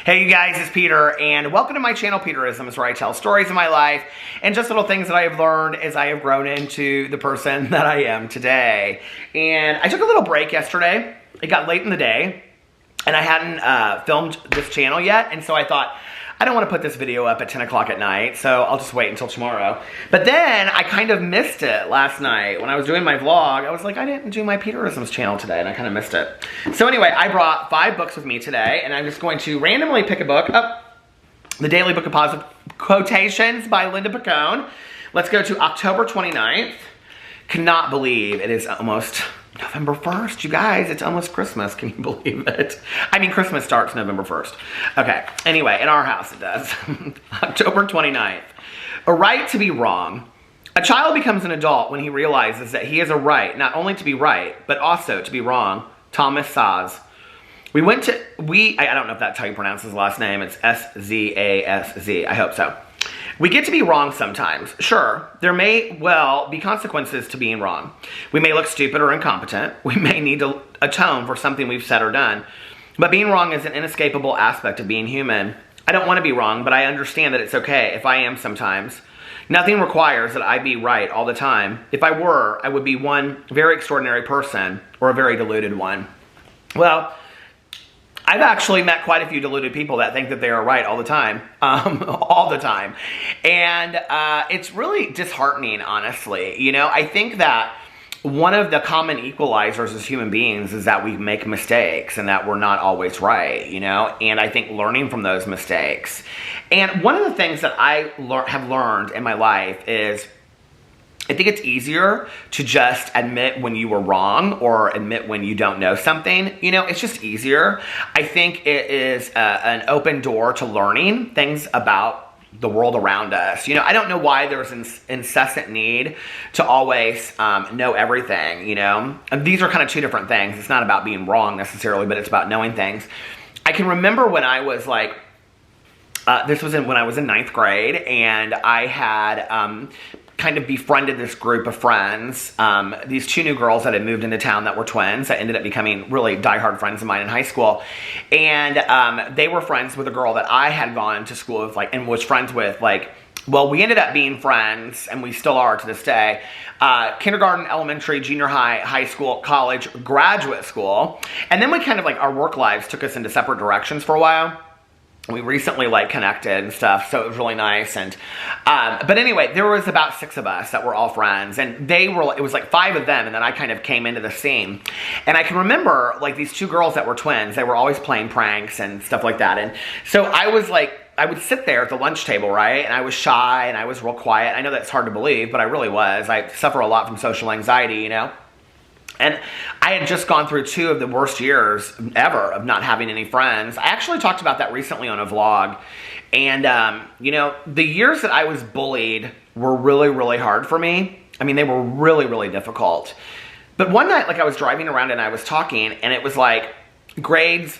Hey you guys, it's Peter, and welcome to my channel, Peterisms, where I tell stories of my life and just little things that I have learned as I have grown into the person that I am today. And I took a little break yesterday. It got late in the day, and I hadn't filmed this channel yet, and so I thought, I don't want to put this video up at 10 o'clock at night, so I'll just wait until tomorrow. But then I kind of missed it last night. When I was doing my vlog, I was like, I didn't do my Peterisms channel today, and I kind of missed it. So anyway, I brought 5 books with me today, and I'm just going to randomly pick a book up. The Daily Book of Positive Quotations by Linda Picone. Let's go to October 29th. Cannot believe it is almost November 1st, you guys. It's almost Christmas. Can you believe it? I mean, Christmas starts November 1st. Okay, anyway, in our house it does. October 29th. A right to be wrong. A child becomes an adult when he realizes that he has a right not only to be right, but also to be wrong. Thomas Szasz. I don't know if that's how you pronounce his last name. It's S-Z-A-S-Z. I hope so. We get to be wrong sometimes. Sure, there may well be consequences to being wrong. We may look stupid or incompetent. We may need to atone for something we've said or done. But being wrong is an inescapable aspect of being human. I don't want to be wrong, but I understand that it's okay if I am sometimes. Nothing requires that I be right all the time. If I were, I would be one very extraordinary person or a very deluded one. Well, I've actually met quite a few deluded people that think that they are right all the time. All the time. And it's really disheartening, honestly. You know, I think that one of the common equalizers as human beings is that we make mistakes and that we're not always right, you know? And I think learning from those mistakes. And one of the things that I have learned in my life is I think it's easier to just admit when you were wrong or admit when you don't know something. You know, it's just easier. I think it is an open door to learning things about the world around us. You know, I don't know why there's an incessant need to always know everything, you know. And these are kind of two different things. It's not about being wrong necessarily, but it's about knowing things. I can remember when I was like, this was when I was in 9th grade, and I had kind of befriended this group of friends, these 2 new girls that had moved into town that were twins that ended up becoming really diehard friends of mine in high school. And they were friends with a girl that I had gone to school with, like, and was friends with, like, well, we ended up being friends, and we still are to this day. Kindergarten, elementary, junior high, high school, college, graduate school. And then we kind of, like, our work lives took us into separate directions for a while. We recently, like, connected and stuff, so it was really nice. And but anyway, there was about 6 of us that were all friends, and it was like 5 of them, and then I kind of came into the scene. And I can remember, like, these 2 girls that were twins, they were always playing pranks and stuff like that. And so I was like, I would sit there at the lunch table, right? And I was shy, and I was real quiet. I know that's hard to believe, but I really was. I suffer a lot from social anxiety, you know? And I had just gone through 2 of the worst years ever of not having any friends. I actually talked about that recently on a vlog. And, you know, the years that I was bullied were really, really hard for me. I mean, they were really, really difficult. But one night, like, I was driving around and I was talking, and it was like grades,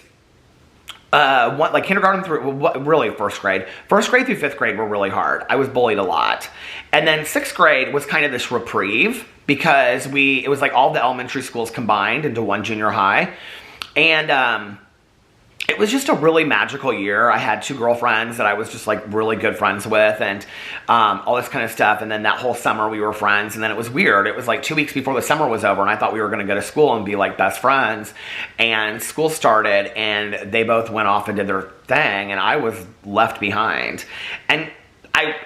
like kindergarten through, really 1st grade. 1st grade through 5th grade were really hard. I was bullied a lot. And then 6th grade was kind of this reprieve, because it was like all the elementary schools combined into one junior high. And it was just a really magical year. I had 2 girlfriends that I was just, like, really good friends with, and all this kind of stuff. And then that whole summer we were friends, and then it was weird. It was like 2 weeks before the summer was over, and I thought we were going to go to school and be, like, best friends. And school started, and they both went off and did their thing, and I was left behind. And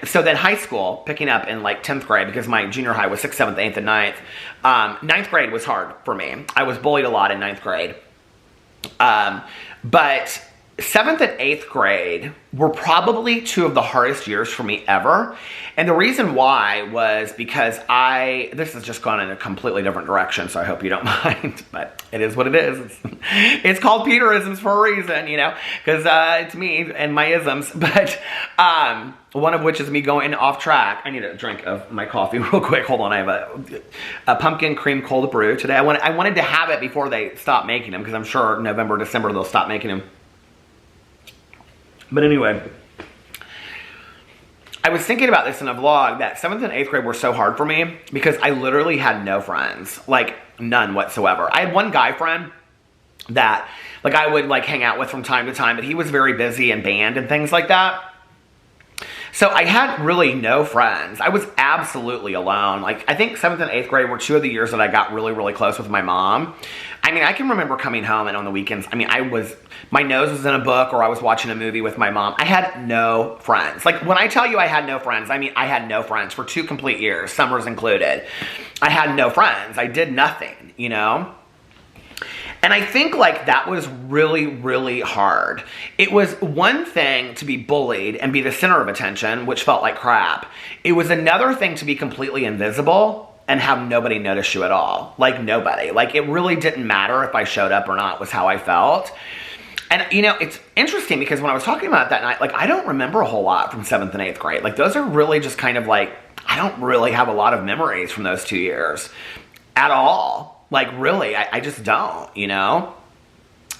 so then high school, picking up in, like, 10th grade, because my junior high was 6th, 7th, 8th, and 9th. 9th grade was hard for me. I was bullied a lot in 9th grade. But 7th and 8th grade were probably 2 of the hardest years for me ever. And the reason why was because this has just gone in a completely different direction, so I hope you don't mind, but it is what it is. It's called Peterisms for a reason, you know, because it's me and my isms. But one of which is me going off track. I need a drink of my coffee real quick. Hold on, I have a pumpkin cream cold brew today. I wanted to have it before they stop making them, because I'm sure November, December they'll stop making them. But anyway, I was thinking about this in a vlog that 7th and 8th grade were so hard for me because I literally had no friends, like none whatsoever. I had one guy friend that like I would like hang out with from time to time, but he was very busy in band and things like that. So I had really no friends. I was absolutely alone. Like, I think 7th and 8th grade were 2 of the years that I got really, really close with my mom. I mean, I can remember coming home and on the weekends, I mean, my nose was in a book or I was watching a movie with my mom. I had no friends. Like, when I tell you I had no friends, I mean, I had no friends for 2 complete years, summers included. I had no friends. I did nothing, you know? And I think like that was really, really hard. It was one thing to be bullied and be the center of attention, which felt like crap. It was another thing to be completely invisible and have nobody notice you at all. Like nobody. Like it really didn't matter if I showed up or not was how I felt. And you know, it's interesting because when I was talking about it that night, like I don't remember a whole lot from 7th and 8th grade. Like those are really just kind of like, I don't really have a lot of memories from those 2 years at all. Like, really, I just don't, you know?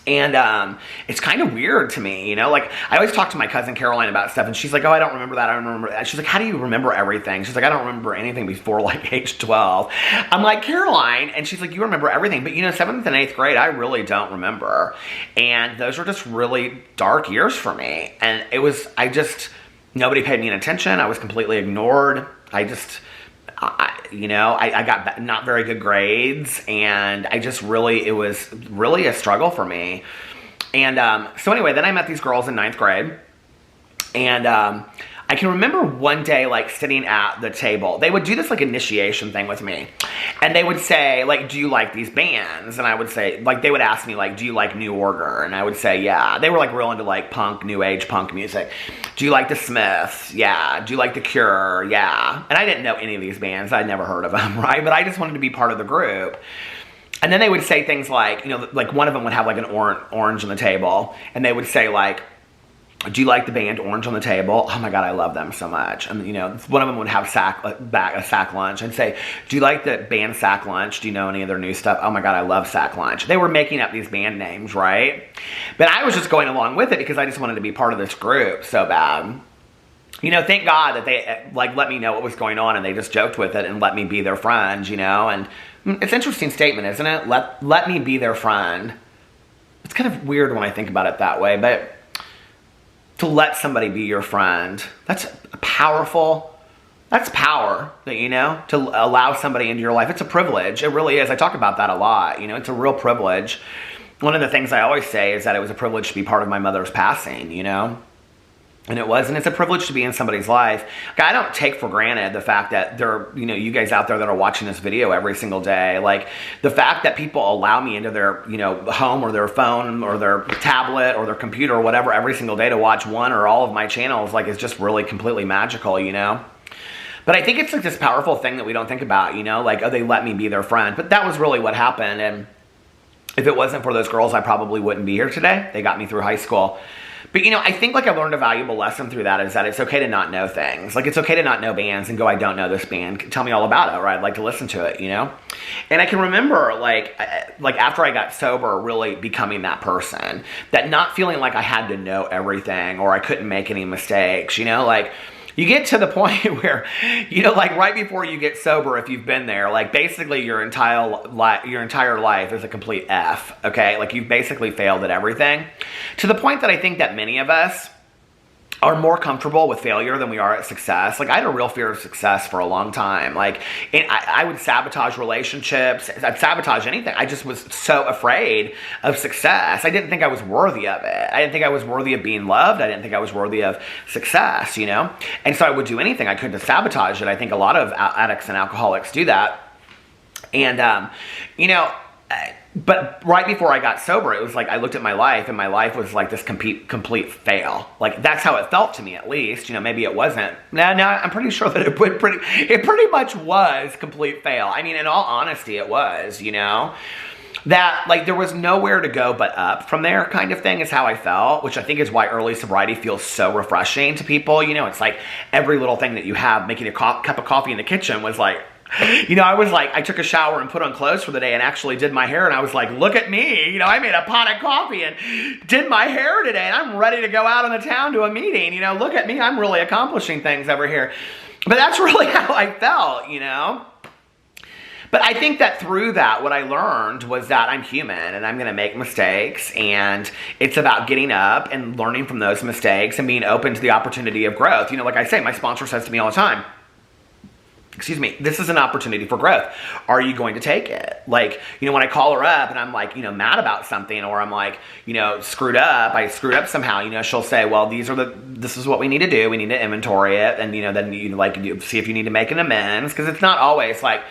And it's kind of weird to me, you know? Like, I always talk to my cousin Caroline about stuff, and she's like, oh, I don't remember that, I don't remember that. She's like, how do you remember everything? She's like, I don't remember anything before, like, age 12. I'm like, Caroline, and she's like, you remember everything. But, you know, 7th and 8th grade, I really don't remember. And those were just really dark years for me. And it was, nobody paid me any attention. I was completely ignored. I got not very good grades, and it was really a struggle for me. And so anyway, then I met these girls in 9th grade, and I can remember one day, like, sitting at the table. They would do this, like, initiation thing with me. And they would say, like, do you like these bands? And I would say, like, they would ask me, like, do you like New Order? And I would say, yeah. They were, like, real into, like, punk, new age punk music. Do you like the Smiths? Yeah. Do you like the Cure? Yeah. And I didn't know any of these bands. I'd never heard of them, right? But I just wanted to be part of the group. And then they would say things like, you know, like, one of them would have, like, an orange on the table. And they would say, like, do you like the band Orange on the Table? Oh my God, I love them so much. And you know, one of them would have a Sack Lunch and say, do you like the band Sack Lunch? Do you know any of their new stuff? Oh my God, I love Sack Lunch. They were making up these band names, right? But I was just going along with it because I just wanted to be part of this group so bad. You know, thank God that they like let me know what was going on and they just joked with it and let me be their friend, you know? And it's an interesting statement, isn't it? Let me be their friend. It's kind of weird when I think about it that way, but to let somebody be your friend, that's powerful. That's power, you know, to allow somebody into your life. It's a privilege. It really is. I talk about that a lot. You know, it's a real privilege. One of the things I always say is that it was a privilege to be part of my mother's passing, you know. And it was, and it's a privilege to be in somebody's life. I don't take for granted the fact that there are, you know, you guys out there that are watching this video every single day. Like, the fact that people allow me into their, you know, home or their phone or their tablet or their computer or whatever every single day to watch one or all of my channels, like, is just really completely magical, you know? But I think it's like this powerful thing that we don't think about, you know? Like, oh, they let me be their friend. But that was really what happened. And if it wasn't for those girls, I probably wouldn't be here today. They got me through high school. But, you know, I think, like, I learned a valuable lesson through that is that it's okay to not know things. Like, it's okay to not know bands and go, I don't know this band. Tell me all about it, or I'd like to listen to it, you know? And I can remember, like after I got sober, really becoming that person. That not feeling like I had to know everything or I couldn't make any mistakes, you know? Like, you get to the point where, you know, like right before you get sober, if you've been there, like basically your entire life is a complete F, okay? Like you've basically failed at everything. To the point that I think that many of us are more comfortable with failure than we are at success. Like, I had a real fear of success for a long time. Like, I would sabotage relationships. I'd sabotage anything. I just was so afraid of success. I didn't think I was worthy of it. I didn't think I was worthy of being loved. I didn't think I was worthy of success, you know? And so I would do anything I could to sabotage it. I think a lot of addicts and alcoholics do that. And, you know, but right before I got sober, it was like I looked at my life, and my life was like this complete fail. Like, that's how it felt to me, at least. You know, maybe it wasn't. No, I'm pretty sure that it pretty much was complete fail. I mean, in all honesty, it was, you know? That, like, there was nowhere to go but up from there, kind of thing, is how I felt, which I think is why early sobriety feels so refreshing to people. You know, it's like every little thing that you have, making a cup of coffee in the kitchen was like, you know, I was like, I took a shower and put on clothes for the day and actually did my hair, and I was like, look at me, you know, I made a pot of coffee and did my hair today, and I'm ready to go out on the town to a meeting, you know, look at me, I'm really accomplishing things over here. But that's really how I felt, you know. But I think that through that, what I learned was that I'm human and I'm going to make mistakes, and it's about getting up and learning from those mistakes and being open to the opportunity of growth. You know, like I say, my sponsor says to me all the time, excuse me, this is an opportunity for growth. Are you going to take it? Like, you know, when I call her up and I'm like, you know, mad about something, or I'm like, you know, I screwed up somehow, you know, she'll say, well, this is what we need to do. We need to inventory it. And, you know, then you see if you need to make an amends. Cause it's not always like,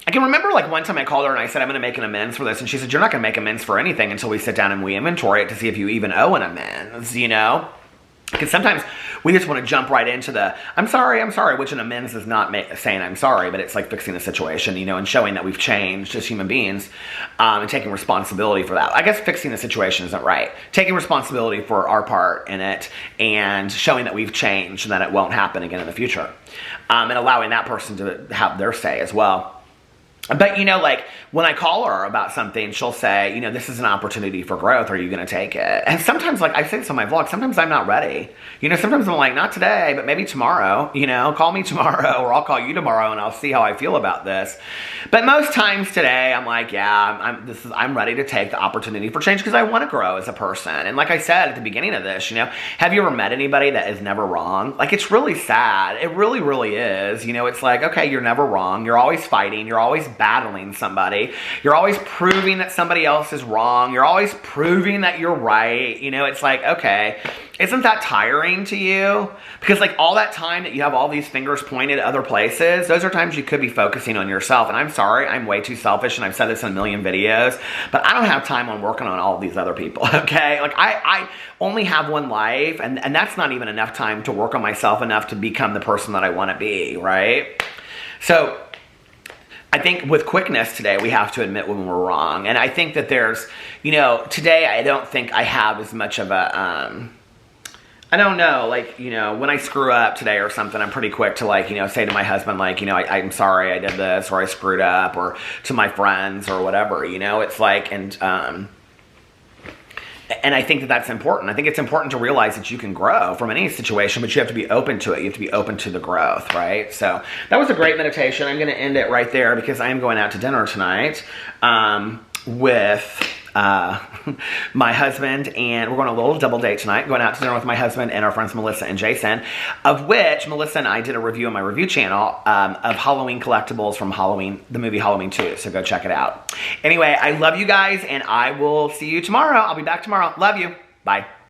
I can remember like one time I called her and I said, I'm going to make an amends for this. And she said, you're not going to make amends for anything until we sit down and we inventory it to see if you even owe an amends, you know? Because sometimes we just want to jump right into the, I'm sorry, which an amends is not saying I'm sorry, but it's like fixing the situation, you know, and showing that we've changed as human beings, and taking responsibility for that. I guess fixing the situation isn't right. Taking responsibility for our part in it and showing that we've changed and that it won't happen again in the future, and allowing that person to have their say as well. But, you know, like, when I call her about something, she'll say, you know, this is an opportunity for growth. Are you going to take it? And sometimes, like, I say this on my vlog, sometimes I'm not ready. You know, sometimes I'm like, not today, but maybe tomorrow. You know, call me tomorrow, or I'll call you tomorrow, and I'll see how I feel about this. But most times today, I'm like, yeah, I'm ready to take the opportunity for change because I want to grow as a person. And like I said at the beginning of this, you know, have you ever met anybody that is never wrong? Like, it's really sad. It really, really is. You know, it's like, okay, you're never wrong. You're always fighting. You're always battling somebody. You're always proving that somebody else is wrong. You're always proving that you're right. You know, it's like, okay, isn't that tiring to you? Because like all that time that you have all these fingers pointed at other places, those are times you could be focusing on yourself. And I'm sorry, I'm way too selfish, and I've said this in a million videos, but I don't have time on working on all of these other people, okay? Like I only have one life, and that's not even enough time to work on myself enough to become the person that I want to be, right? So I think with quickness today, we have to admit when we're wrong. And I think that there's, you know, today I don't think I have as much of a, I don't know, like, you know, when I screw up today or something, I'm pretty quick to like, you know, say to my husband, like, you know, I'm sorry I did this, or I screwed up, or to my friends or whatever, you know, it's like, and I think that that's important. I think it's important to realize that you can grow from any situation, but you have to be open to it. You have to be open to the growth, right? So that was a great meditation. I'm going to end it right there because I am going out to dinner tonight with my husband, and we're going on a little double date tonight, going out to dinner with my husband and our friends Melissa and Jason, of which Melissa and I did a review on my review channel of Halloween collectibles from the movie Halloween 2, so go check it out. Anyway, I love you guys, and I will see you tomorrow. I'll be back tomorrow. Love you. Bye.